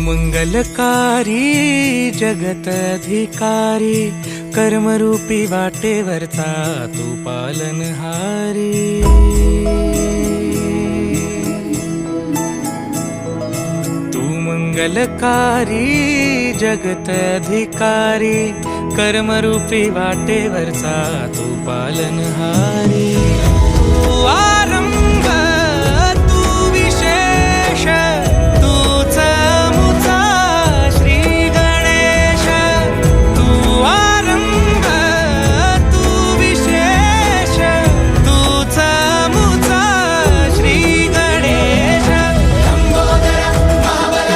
मंगलकारी जगत अधिकारी, कर्मरूपी वाटेवरचा तू पालनहारी। तू मंगलकारी जगत अधिकारी, कर्मरूपी वाटेवरचा तू पालनहारी। तू आरंभ तू विशेष, तूच मुचा श्री गणेश। तू आरंभ तू विशेष, तूच मुचा श्री गणेश। लंबोदर महाबल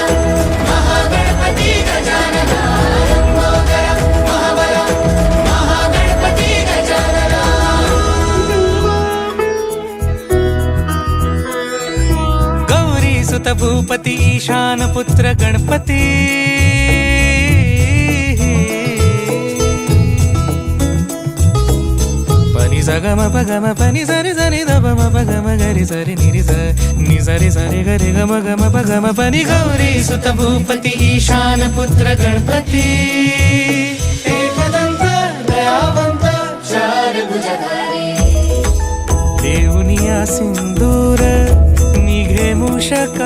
महागणपती गजानना, लंबोदर महाबल महागणपती गजानना। गौरी सुत भूपती ईशान पुत्र गणपती, पनी सगम पगम पनी सरी सरी दब म पगम गरी सरी निरी स नि सरी सरी गरी गम गम पगम पनी। गौरी सुत भूपती ईशान पुत्र गणपती, एकदंत दयावंत चार भुजधारी। देऊनिया सिंदूर निघे मूषक,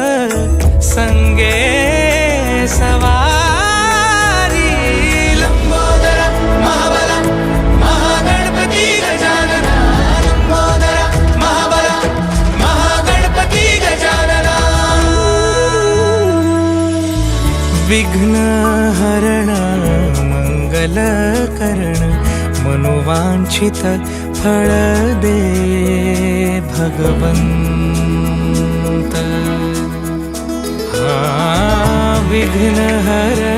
संगे सवारी। लंबोदर महाबल महागणपती गजानना, लंबोदर महाबल महागणपती गजानना। विघ्न हरण मंगल करण, मनोवांछित फळ दे भगवंत। विघ्न हरण